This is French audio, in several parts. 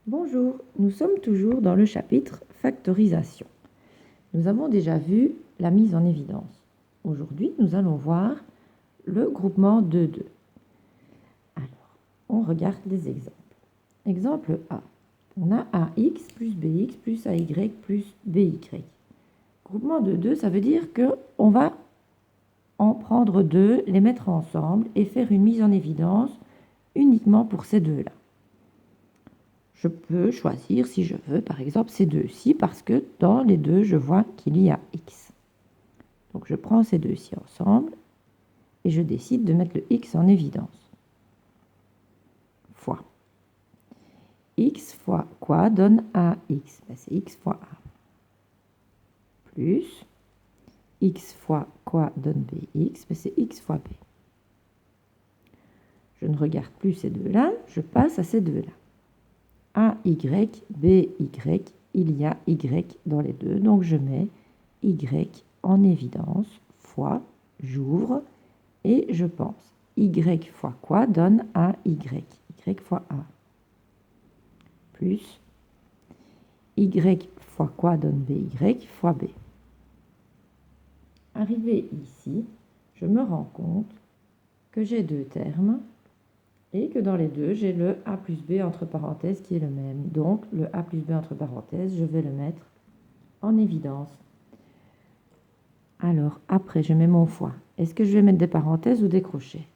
Bonjour, nous sommes toujours dans le chapitre factorisation. Nous avons déjà vu la mise en évidence. Aujourd'hui, nous allons voir le groupement de 2. Alors, on regarde les exemples. Exemple A. On a AX plus BX plus AY plus BY. Groupement de 2, ça veut dire qu'on va en prendre 2, les mettre ensemble et faire une mise en évidence uniquement pour ces deux-là. Je peux choisir, si je veux, par exemple, ces deux-ci, parce que dans les deux, je vois qu'il y a x. Donc, je prends ces deux-ci ensemble et je décide de mettre le x en évidence. Fois. X fois quoi donne AX? C'est x fois A. Plus. X fois quoi donne BX? C'est x fois B. Je ne regarde plus ces deux-là, je passe à ces deux-là. AY, BY, il y a Y dans les deux, donc je mets Y en évidence, fois, j'ouvre, et je pense. Y fois quoi donne AY? Y fois A. Plus, Y fois quoi donne BY fois B. Arrivé ici, je me rends compte que j'ai deux termes, et que dans les deux, j'ai le A plus B entre parenthèses qui est le même. Donc, le A plus B entre parenthèses, je vais le mettre en évidence. Alors, après, je mets mon fois. Est-ce que je vais mettre des parenthèses ou des crochets?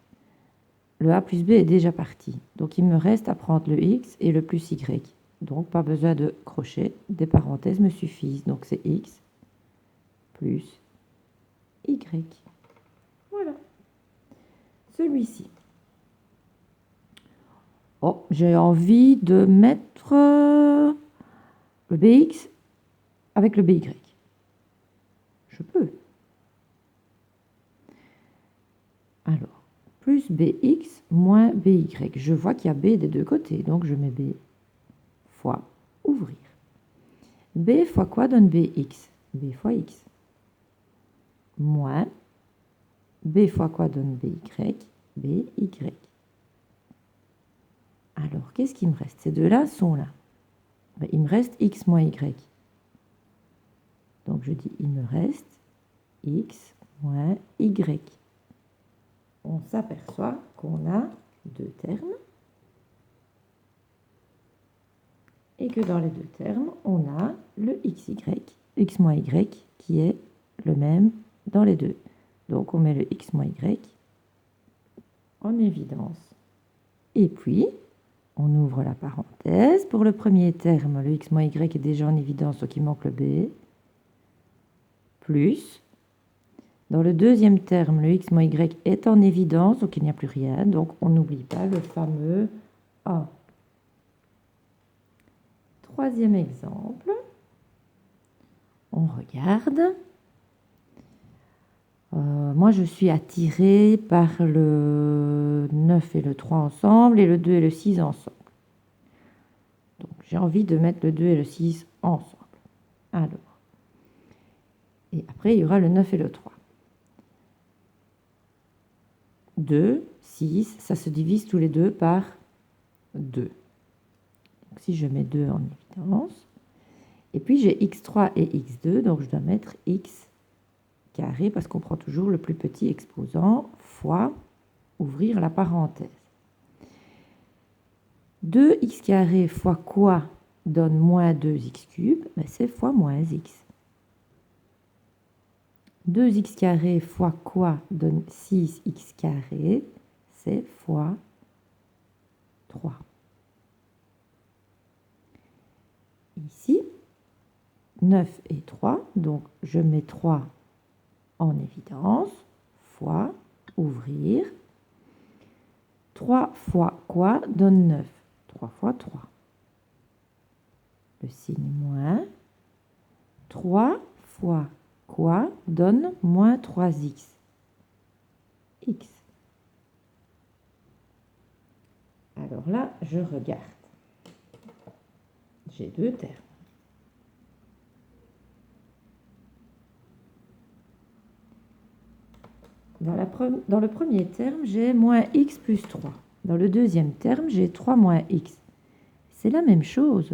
Le A plus B est déjà parti. Donc, il me reste à prendre le X et le plus Y. Donc, pas besoin de crochet. Des parenthèses me suffisent. Donc, c'est X plus Y. Voilà. Celui-ci. Oh, j'ai envie de mettre le BX avec le BY. Je peux. Alors, plus BX moins BY. Je vois qu'il y a B des deux côtés, donc je mets B fois ouvrir. B fois quoi donne BX? B fois X. Moins B fois quoi donne BY? BY. Alors, qu'est-ce qui me reste? Ces deux-là sont là. Ben, il me reste X moins Y. Donc, je dis, il me reste X moins Y. On s'aperçoit qu'on a deux termes et que dans les deux termes, on a le XY, X moins Y, qui est le même dans les deux. Donc, on met le X moins Y en évidence. Et puis, on ouvre la parenthèse. Pour le premier terme, le X moins Y est déjà en évidence, donc il manque le B. Plus, dans le deuxième terme, le X moins Y est en évidence, donc il n'y a plus rien. Donc, on n'oublie pas le fameux A. Troisième exemple. On regarde. Moi, je suis attirée par le 9 et le 3 ensemble et le 2 et le 6 ensemble. Donc, j'ai envie de mettre le 2 et le 6 ensemble. Alors, et après, il y aura le 9 et le 3. 2, 6, ça se divise tous les deux par 2. Donc, si je mets 2 en évidence, et puis j'ai x3 et x2, donc je dois mettre x carré, parce qu'on prend toujours le plus petit exposant, fois, ouvrir la parenthèse. 2x carré fois quoi donne moins 2x cube? Ben, c'est fois moins x. 2x carré fois quoi donne 6x carré? C'est fois 3. Ici, 9 et 3, donc je mets 3 en évidence, fois, ouvrir. 3 fois quoi donne 9? 3 fois 3. Le signe moins. 3 fois quoi donne moins 3x? X. Alors là, je regarde. J'ai deux termes. Dans le premier terme, j'ai moins x plus 3. Dans le deuxième terme, j'ai 3 moins x. c'est la même chose.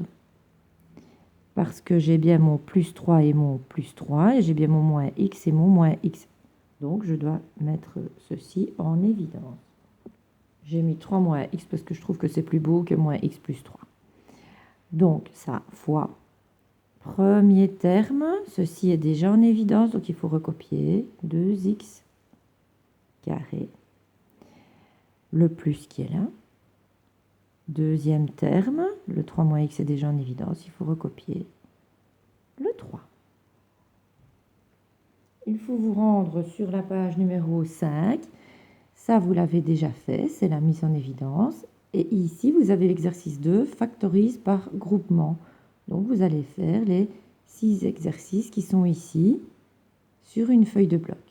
Parce que j'ai bien mon plus 3 et mon plus 3, et j'ai bien mon moins x et mon moins x. Donc, je dois mettre ceci en évidence. J'ai mis 3 moins x parce que je trouve que c'est plus beau que moins x plus 3. Donc, ça fois premier terme. Ceci est déjà en évidence, donc il faut recopier 2x carré. Le plus qui est là. Deuxième terme, le 3 moins x est déjà en évidence, il faut recopier le 3. Il faut vous rendre sur la page numéro 5. Ça, vous l'avez déjà fait, c'est la mise en évidence. Et ici, vous avez l'exercice 2, factorise par groupement. Donc, vous allez faire les 6 exercices qui sont ici sur une feuille de bloc.